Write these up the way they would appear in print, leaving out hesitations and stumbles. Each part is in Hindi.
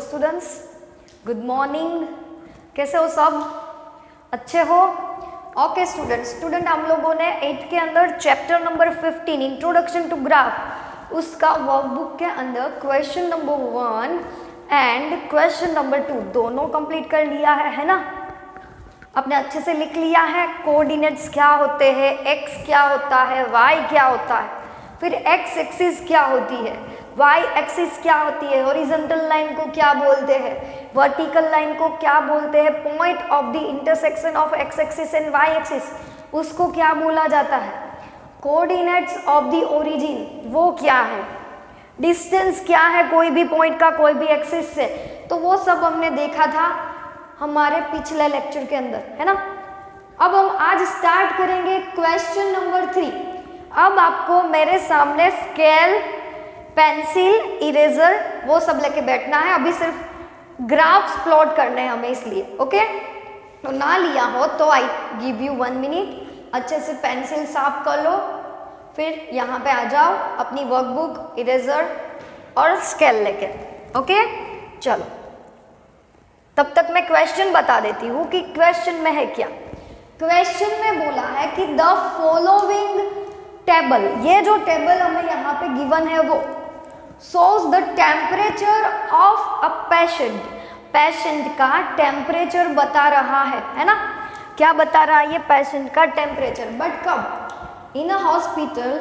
Students, good morning. कैसे हो सब? अच्छे हो? ओके स्टूडेंट हम लोगों ने 8 के अंदर chapter number 15 introduction to graph, उसका वर्कबुक के अंदर question number 1 and question number 2 दोनों कंप्लीट कर लिया है ना? आपने अच्छे से लिख लिया है कोऑर्डिनेट्स क्या होते हैं, एक्स क्या होता है, वाई क्या होता है, फिर एक्स एक्सिस क्या होती है, वाई एक्सिस क्या होती है, हॉरिजॉन्टल लाइन को क्या बोलते हैं, वर्टिकल लाइन को क्या बोलते हैं, point of the intersection of X axis and Y axis उसको क्या बोला जाता है, कोऑर्डिनेट्स ऑफ द ओरिजिन वो क्या है, डिस्टेंस क्या है कोई भी पॉइंट का कोई भी एक्सिस से, तो वो सब हमने देखा था हमारे पिछले लेक्चर के अंदर, है ना। अब हम आज स्टार्ट करेंगे क्वेश्चन नंबर 3। अब आपको मेरे सामने स्केल, पेंसिल, इरेजर वो सब लेके बैठना है। अभी सिर्फ ग्राफ्स प्लॉट करने हैं हमें, इसलिए ओके। तो ना लिया हो तो आई गिव यू 1 मिनट, अच्छे से पेंसिल साफ कर लो, फिर यहाँ पे आ जाओ अपनी वर्कबुक, इरेजर और स्केल लेके, ओके। चलो तब तक मैं क्वेश्चन बता देती हूँ कि क्वेश्चन में है क्या। क्वेश्चन में बोला है कि द फॉलोइंग टेबल, ये जो टेबल हमें यहाँ पे गिवन है वो shows the temperature of a patient, patient का टेम्परेचर बता रहा है ना। क्या बता रहा है ये? पेशेंट का टेम्परेचर। बट कब? In a hospital.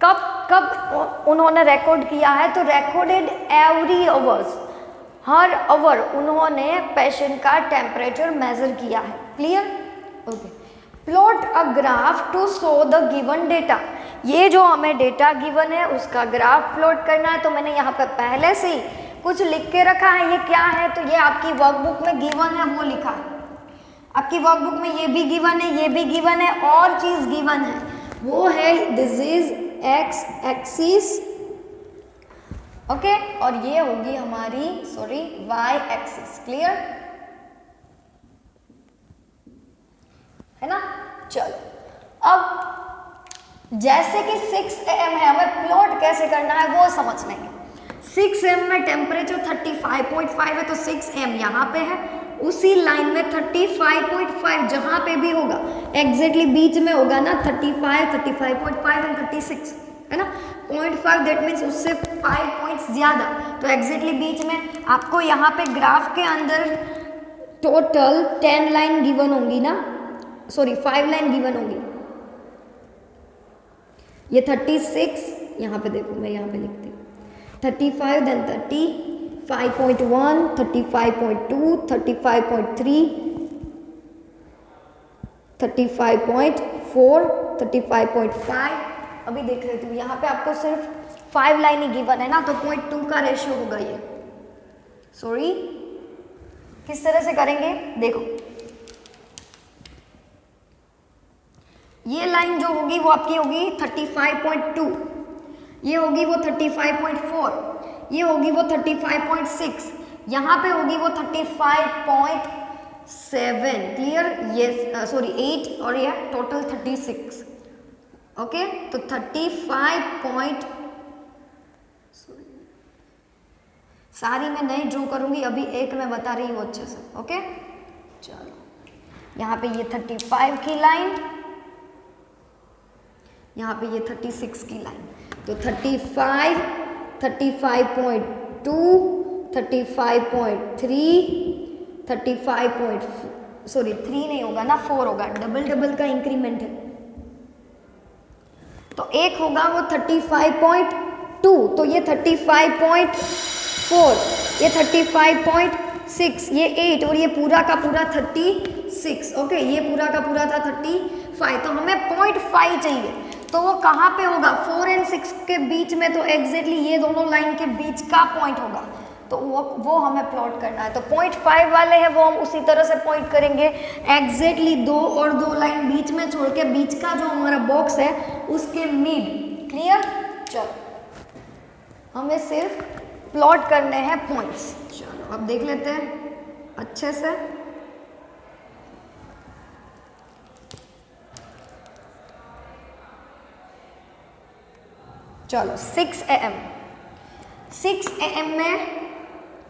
कब उन्होंने रिकॉर्ड किया है? तो रिकॉर्डेड एवरी आवर्स, हर आवर उन्होंने पेशेंट का टेम्परेचर मेजर किया है। Clear? Okay. Plot a graph to show the given data, ये जो हमें डेटा गिवन है उसका ग्राफ प्लॉट करना है। तो मैंने यहाँ पर पहले से ही कुछ लिख के रखा है। ये क्या है? तो ये आपकी वर्कबुक में गिवन है, वो लिखा है। आपकी वर्कबुक में ये भी गिवन है, ये भी गिवन है, और चीज गिवन है वो है this is x axis, okay, और ये होगी हमारी वाई एक्सिस। क्लियर है ना? चलो अब जैसे कि 6 AM है, हमें प्लॉट कैसे करना है वो समझ लेंगे। 6 AM में टेम्परेचर 35.5 है, तो 6 AM यहाँ पे है, उसी लाइन में 35.5 जहाँ पे भी होगा एग्जैक्टली बीच में होगा ना, 35, 35.5 एंड 36 है ना। 0.5 दैट मीन्स उससे 5 पॉइंट्स ज़्यादा, तो एग्जैक्टली बीच में आपको यहाँ पे ग्राफ के अंदर टोटल 10 लाइन गिवन होंगी ना, 5 लाइन गिवन होंगी। ये 36, यहाँ पे देखो मैं यहाँ पे लिखती हूँ 35, देन 30, 5.1, 35.2, 35.3, 35.4, 35.5। अभी देख लेती हूँ, यहाँ पे आपको सिर्फ 5 लाइन ही गिवन है ना, तो 0.2 का रेशियो होगा ये। किस तरह से करेंगे देखो, ये लाइन जो होगी वो आपकी होगी 35.2, ये होगी वो 35.4, ये होगी वो 35.6, यहाँ पे होगी वो 35.7। क्लियर? ये 8 और ये टोटल 36। ओके, तो 35 सारी मैं नहीं ड्रॉ करूंगी, अभी एक मैं बता रही हूँ अच्छे से। ओके चलो, यहाँ पे ये 35 की लाइन, यहाँ पे ये 36 की लाइन, तो 35, 35.2, 35.3, 3 नहीं होगा ना, 4 होगा, डबल का इंक्रीमेंट है। तो एक होगा वो 35.2, तो ये 35.4, ये 35.6, ये 8 और ये पूरा का पूरा 36। ओके, ये पूरा का पूरा था 35, तो हमें 0.5 चाहिए। तो वो कहाँ पे होगा? 4 और 6 के बीच में, तो एग्जैक्टली ये दोनों लाइन के बीच का पॉइंट होगा, तो वो हमें प्लॉट करना है। तो 0.5 वाले हैं वो हम उसी तरह से पॉइंट करेंगे, एग्जैक्टली 2 और 2 लाइन बीच में छोड़ के बीच का जो हमारा बॉक्स है उसके मिड। क्लियर? चलो हमें सिर्फ प्लॉट करने हैं पॉइंट्स। चलो अब देख लेते हैं अच्छे से। चलो 6 AM में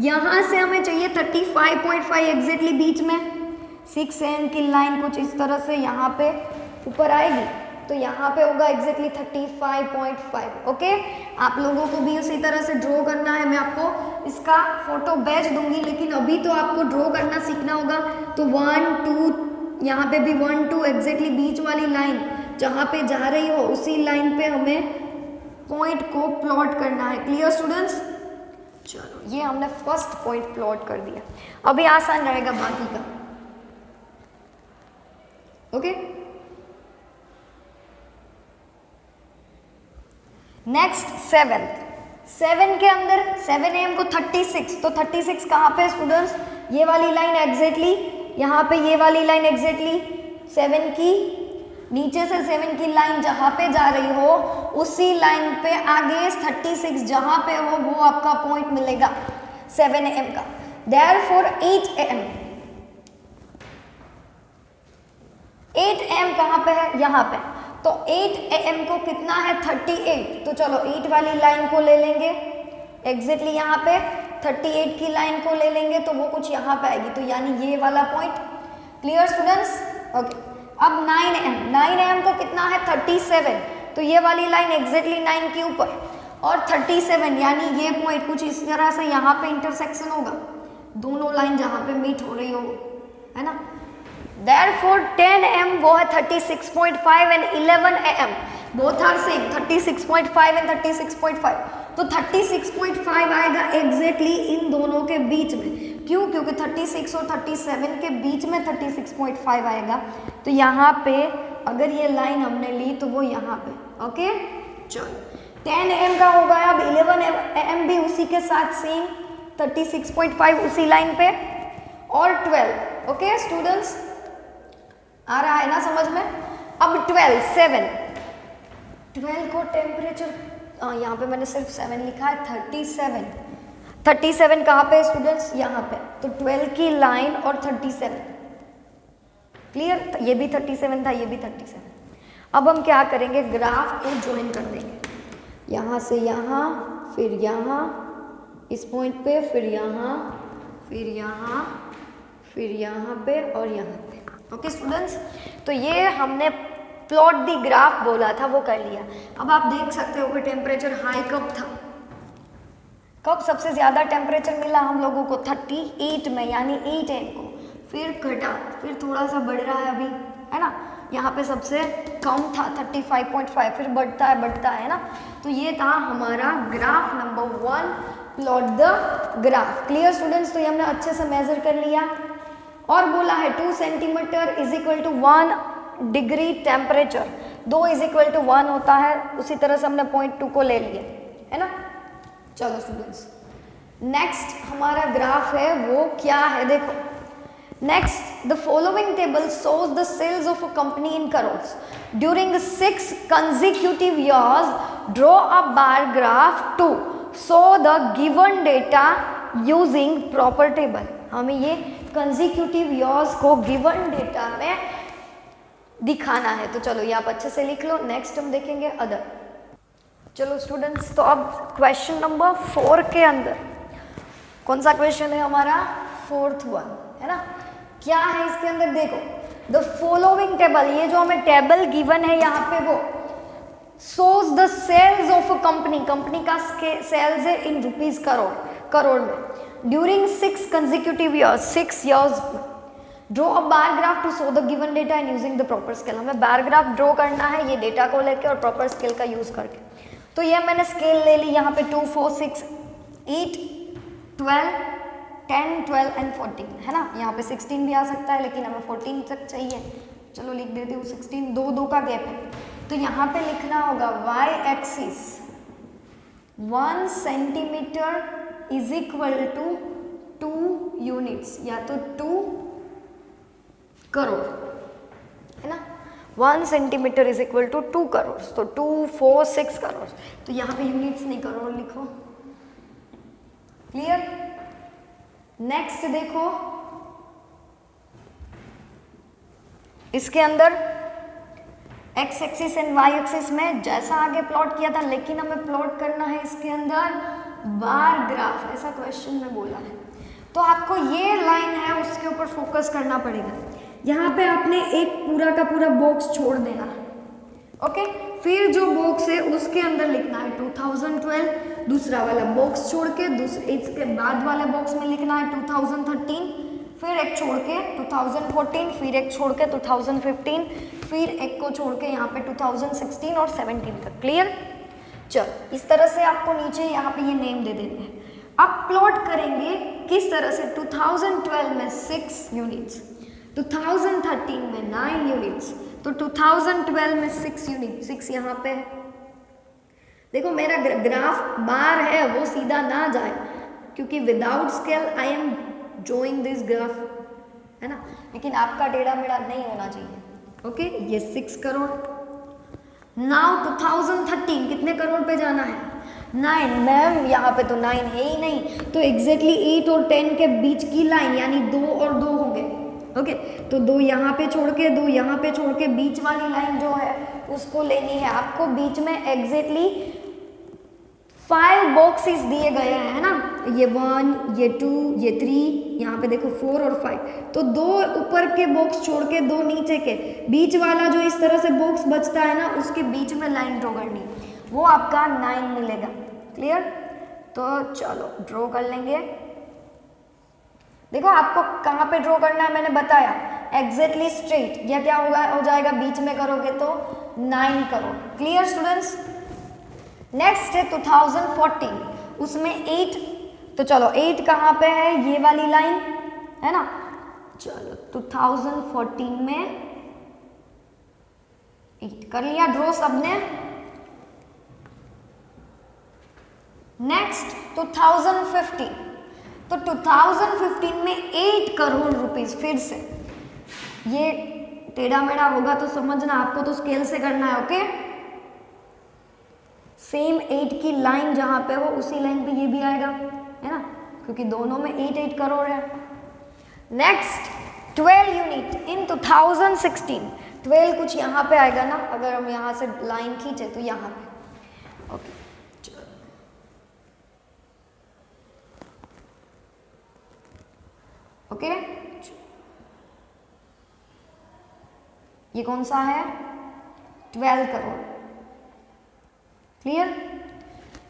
यहाँ से हमें चाहिए 35.5 एग्जैक्टली बीच में 6 am की लाइन कुछ इस तरह से यहाँ पे ऊपर आएगी, तो यहाँ पे होगा एग्जैक्टली 35.5। ओके, आप लोगों को भी उसी तरह से ड्रॉ करना है, मैं आपको इसका फोटो भेज दूंगी, लेकिन अभी तो आपको ड्रॉ करना सीखना होगा। तो 1 2 यहाँ पे भी 1 2 एग्जैक्टली बीच वाली लाइन जहाँ पे जा रही हो उसी लाइन पे हमें पॉइंट को प्लॉट करना है। Clear students? चलो ये हमने फर्स्ट पॉइंट प्लॉट कर दिया, अभी आसान रहेगा बाकी का। ओके, नेक्स्ट 7 के अंदर 7 am को 36, तो 36 कहाँ पे स्टूडेंट्स? ये वाली लाइन एग्जैक्टली यहाँ पे, ये वाली लाइन एग्जैक्टली 7 की नीचे से 7 की लाइन जहाँ पे जा रही हो उसी लाइन पे आगे 36 जहाँ पे हो वो आपका पॉइंट मिलेगा 7 am का। Therefore 8 am कहाँ पे है? यहाँ पे। तो 8 am को कितना है? 38। तो चलो 8 वाली लाइन को ले लेंगे एग्जैक्टली यहाँ पे, 38 की लाइन को ले लेंगे तो वो कुछ यहाँ पे आएगी, तो यानी ये वाला पॉइंट। Clear students? ओके, अब 9 am को कितना है? 37, तो ये वाली लाइन एग्जैक्टली 9 के ऊपर और 37 यानी ये पॉइंट कुछ इस तरह से यहाँ पे इंटरसेक्शन होगा, दोनों लाइन जहाँ पे मीट हो रही हो, है ना। Therefore 10 am वो है 36.5 and 11 am both are same 36.5 and 36.5, तो 36.5 आएगा एग्जैक्टली इन दोनों के बीच में। क्यों? क्योंकि 36 और 37 के बीच में 36.5 आएगा, तो यहाँ पे अगर ये लाइन हमने ली तो वो यहाँ पे। ओके, चलो 10 am का हो गया, अब 11 am भी उसी के साथ सेम 36.5 उसी लाइन पे और 12। ओके स्टूडेंट्स, आ रहा है ना समझ में? अब 12 को टेम्परेचर, यहाँ पे मैंने सिर्फ 7 लिखा है, 37 कहाँ पे स्टूडेंट्स? यहाँ पे। तो 12 की लाइन और 37, क्लियर? ये भी 37 था, ये भी 37। अब हम क्या करेंगे? ग्राफ को ज्वाइन कर देंगे, यहाँ से यहाँ, फिर यहाँ इस पॉइंट पे, फिर यहाँ, फिर यहाँ, फिर यहाँ पे और यहाँ पे। ओके स्टूडेंट्स, तो ये हमने प्लॉट दी ग्राफ बोला था, वो कर लिया। अब आप देख सकते हो कि टेम्परेचर हाई कब था, कब सबसे ज़्यादा टेम्परेचर मिला हम लोगों को? 38 में, यानी 8 am को। फिर घटा, फिर थोड़ा सा बढ़ रहा है अभी, है ना। यहाँ पे सबसे कम था 35.5, फिर बढ़ता है ना। तो ये था हमारा graph number 1, plot the graph. Clear students? तो ये हमने अच्छे से मेजर कर लिया और बोला है 2 centimetre is equal to 1 degree temperature, 2 is equal to 1 होता है, उसी तरह से हमने पॉइंट 2 को ले लिया, है ना। चलो स्टूडेंट्स, नेक्स्ट हमारा ग्राफ है वो क्या है? देखो, next the following table shows the sales of a company in crores during 6 consecutive years. Draw a bar graph to show the given data using proper table. हमें ये कंसेक्यूटिव ईयर्स को गिवन डेटा में दिखाना है, तो चलो ये आप अच्छे से लिख लो। नेक्स्ट हम देखेंगे अदर। चलो स्टूडेंट्स, तो अब क्वेश्चन नंबर 4 के अंदर कौन सा क्वेश्चन है हमारा? 4th वन, है ना। क्या है इसके अंदर? देखो, द फॉलोइंग टेबल, ये जो हमें टेबल गिवन है यहाँ पे वो shows the sales of a company, company का सेल्स है इन रुपीज करोड़ में during 6 consecutive years, 6 years. Draw a bar graph to show the given data and using the proper scale. हमें बार ग्राफ ड्रॉ करना है ये डेटा को लेके और प्रॉपर स्केल का यूज करके। तो ये मैंने स्केल ले ली यहाँ पे 2, 4, 6, 8, 12, 10, 12 एंड 14, है ना। यहाँ पे 16 भी आ सकता है, लेकिन हमें 14 तक चाहिए। चलो लिख देती हूँ 16, 2 का गैप है। तो यहाँ पे लिखना होगा y axis 1 centimetre is equal to 2 units, या तो 2 करोड़, है ना। 1 centimetre is equal to 2 crore, तो 2, 4, 6 करोड़। तो यहाँ पे यूनिट्स नहीं, करोड़ लिखो। क्लियर? नेक्स्ट देखो, इसके अंदर x axis and y axis में जैसा आगे प्लॉट किया था, लेकिन हमें प्लॉट करना है इसके अंदर बार ग्राफ, ऐसा क्वेश्चन में बोला है, तो आपको ये लाइन है उसके ऊपर फोकस करना पड़ेगा। यहाँ पे आपने एक पूरा का पूरा बॉक्स छोड़ देना है, ओके। फिर जो बॉक्स है उसके अंदर लिखना है 2012, दूसरा वाला बॉक्स छोड़ के दूसरे इसके बाद वाले बॉक्स में लिखना है 2013, फिर एक छोड़ के 2014, फिर एक छोड़ के 2015, फिर एक को छोड़ के यहाँ पे 2016 और 17 तक। क्लियर? चलो इस तरह से आपको नीचे यहाँ पे ये नेम दे देते हैं। अब प्लॉट करेंगे किस तरह से, 2012 में 6 यूनिट्स, 2013 में 9 यूनिट्स, तो 2012 में 6 यूनिट, 6 यहाँ पे है। देखो मेरा ग्राफ बार है वो सीधा ना जाए, क्योंकि without scale I am drawing this graph, है ना, लेकिन आपका टेढ़ा मेढ़ा नहीं होना चाहिए। ओके, ये 6 करोड़। नाउ 2013 कितने करोड़ पे जाना है? 9। मैम यहाँ पे तो 9 है ही नहीं, तो एग्जैक्टली 8 और 10 के बीच की लाइन यानी 2 और 2 होंगे। ओके, तो 2 यहाँ पे छोड़ के 2 यहाँ पे छोड़ के बीच वाली लाइन जो है उसको लेनी है आपको। बीच में एग्जैक्टली 5 बॉक्सेस दिए गए हैं, है ना, ये 1, ये 2, ये 3, यहाँ पे देखो 4 और 5, तो 2 ऊपर के बॉक्स छोड़ के 2 नीचे के, बीच वाला जो इस तरह से बॉक्स बचता है ना उसके बीच में लाइन ड्रॉ करनी, वो आपका 9 मिलेगा। क्लियर? तो चलो ड्रॉ कर लेंगे। देखो आपको कहाँ पे ड्रॉ करना है मैंने बताया, एग्जैक्टली स्ट्रेट, या क्या होगा हो जाएगा बीच में करोगे तो 9 करोड़। Clear students? नेक्स्ट है 2014, उसमें 8, तो चलो 8 कहाँ पे है, ये वाली लाइन है ना। चलो 2014 में 8 कर लिया ड्रॉ सबने। नेक्स्ट 2015, तो 2015 में 8 करोड़ रुपीस। फिर से ये टेढ़ा मेढ़ा होगा तो समझना, आपको तो स्केल से करना है। ओके, सेम 8 की लाइन जहां पे हो उसी लाइन पे ये भी आएगा, है ना, क्योंकि दोनों में 8 करोड़ है। नेक्स्ट 12 यूनिट इन 2016, 12 कुछ यहाँ पे आएगा ना, अगर हम यहाँ से लाइन खींचे तो यहाँ पे। ओके, ओके, ये कौन सा है? 12 करोड़। क्लियर?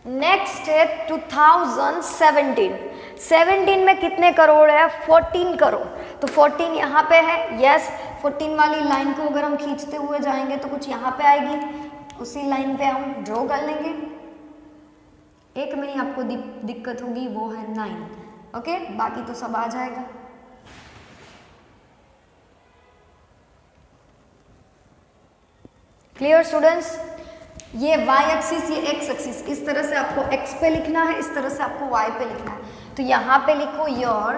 नेक्स्ट है 2017, 17 में कितने करोड़ है? 14 करोड़। तो 14 यहाँ पे है, यस, 14 वाली लाइन को अगर हम खींचते हुए जाएंगे तो कुछ यहाँ पे आएगी, उसी लाइन पे हम ड्रॉ कर लेंगे। एक में ही आपको दिक्कत होगी, वो है 9। ओके, बाकी तो सब आ जाएगा। Clear students? ये y एक्सिस, ये x एक्सिस, इस तरह से आपको x पे लिखना है, इस तरह से आपको y पे लिखना है। तो यहाँ पे लिखो योर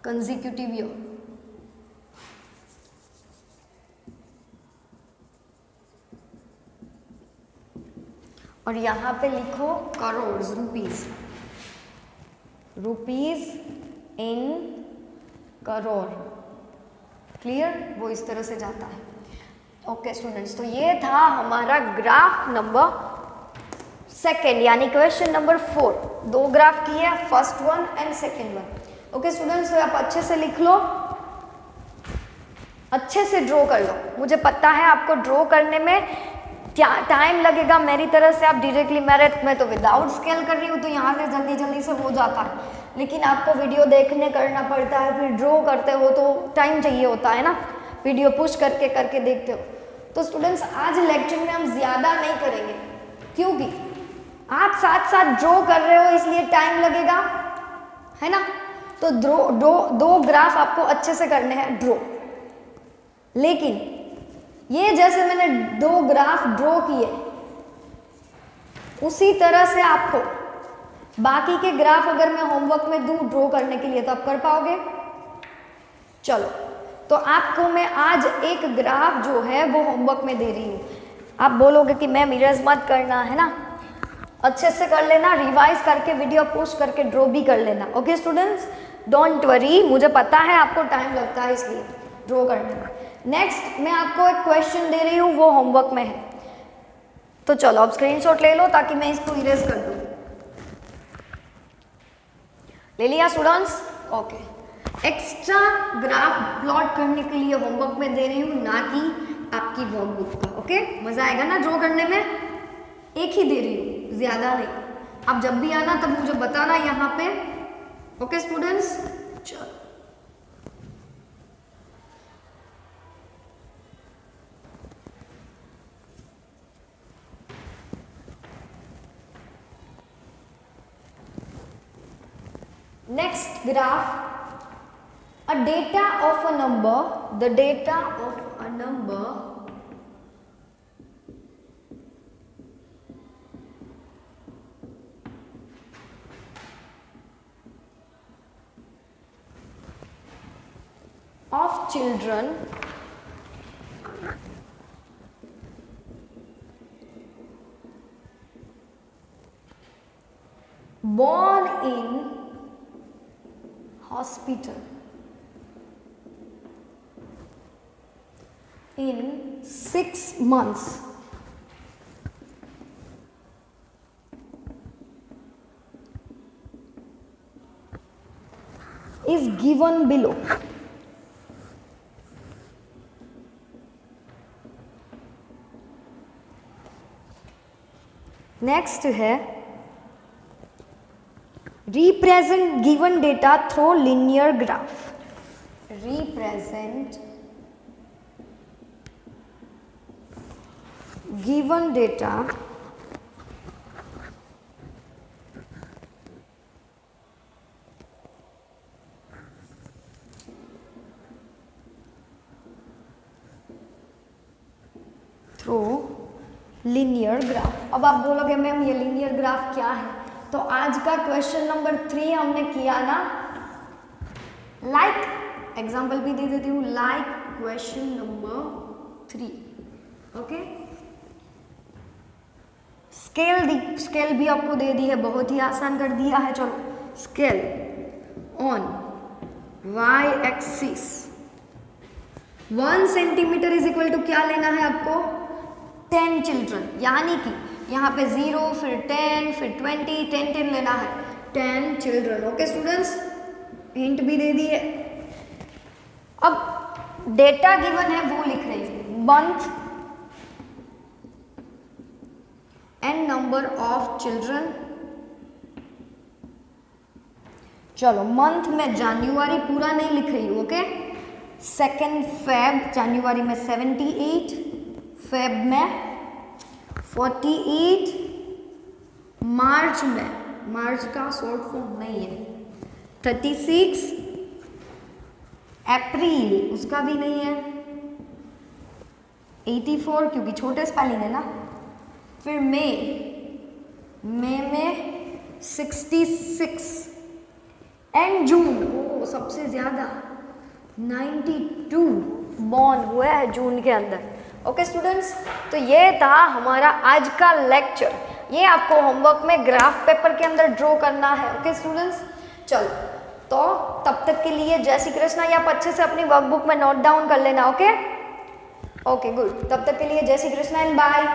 कंसेक्यूटिव ईयर, और यहाँ पे लिखो crore, rupees, rupees in crore. Clear? वो इस तरह से जाता है। ओके स्टूडेंट्स, तो ये था हमारा ग्राफ नंबर 2 यानी क्वेश्चन नंबर 4। 2 ग्राफ किए, first one and second one. Okay students, तो आप अच्छे से लिख लो, अच्छे से ड्रॉ कर लो। मुझे पता है आपको ड्रॉ करने में टाइम लगेगा, मेरी तरह से आप डायरेक्टली, मैं तो विदाउट स्केल कर रही हूँ तो यहाँ से जल्दी जल्दी से हो जाता है, लेकिन आपको वीडियो देखने करना पड़ता है, फिर ड्रॉ करते हो तो टाइम चाहिए होता है ना, वीडियो पुश करके देखते हो। तो स्टूडेंट्स आज लेक्चर में हम ज़्यादा नहीं करेंगे, क्योंकि आप साथ साथ ड्रॉ कर रहे हो इसलिए टाइम लगेगा, है ना। तो दो ग्राफ आपको अच्छे से करने हैं ड्रॉ, लेकिन ये जैसे मैंने 2 ग्राफ ड्रॉ किए उसी तरह से आपको बाकी के ग्राफ अगर मैं होमवर्क में दूं ड्रॉ करने के लिए तो आप कर पाओगे। चलो, तो आपको मैं आज एक ग्राफ जो है वो होमवर्क में दे रही हूँ। आप बोलोगे कि मैम इरेज मत करना, है ना, अच्छे से कर लेना, रिवाइज करके वीडियो पोस्ट करके ड्रॉ भी कर लेना। ओके स्टूडेंट्स, डोंट वरी, मुझे पता है आपको टाइम लगता है इसलिए ड्रॉ करने में। नेक्स्ट मैं आपको एक क्वेश्चन दे रही हूँ, वो होमवर्क में है। तो चलो अब स्क्रीनशॉट ले लो ताकि मैं इसको इरेज कर दूं। ले लिया students? Okay. Extra graph plot करने के लिए होमवर्क में दे रही हूँ, ना कि आपकी वर्कबुक का। ओके, मजा आएगा ना ड्रॉ करने में? एक ही दे रही हूँ, ज्यादा नहीं। अब जब भी आना तब मुझे बताना यहाँ पे। ओके स्टूडेंट्स, चलो next graph, a data of a number, the data of a number of children born in hospital in 6 months is given below. Next है represent given data through linear graph. Represent given data through linear graph. अब आप बोलोगे मैम ये linear graph क्या है? तो आज का क्वेश्चन नंबर 3 हमने किया ना, लाइक एग्जाम्पल भी दे देती हूँ, like question number 3। Okay, scale भी आपको दे दी है, बहुत ही आसान कर दिया है। चलो, scale on y axis 1 centimetre is equal to क्या लेना है आपको? 10 चिल्ड्रन, यानी कि यहाँ पे 0 फिर 10 फिर 20, 10 लेना है, 10 चिल्ड्रन। ओके स्टूडेंट्स, हिंट भी दे दी है। अब डेटा गिवन है वो लिख रही हूँ, month and number of children. चलो, मंथ में जनवरी पूरा नहीं लिख रही हूँ। ओके, 2 फेब, जनवरी में 78, फेब में 48, मार्च में, मार्च का शॉर्ट फॉर्म नहीं है, 36, अप्रैल उसका भी नहीं है, 84 क्योंकि छोटे स्पेलिंग है ना, फिर मई में 66 एंड जून, वो सबसे ज्यादा 92 बॉर्न हुआ है जून के अंदर। ओके स्टूडेंट्स, तो ये था हमारा आज का लेक्चर। ये आपको होमवर्क में ग्राफ पेपर के अंदर ड्रॉ करना है। ओके स्टूडेंट्स, चलो तो तब तक के लिए जय श्री कृष्णा। ये आप अच्छे से अपनी वर्कबुक में नोट डाउन कर लेना। ओके ओके गुड, तब तक के लिए जय श्री कृष्णा एंड बाय।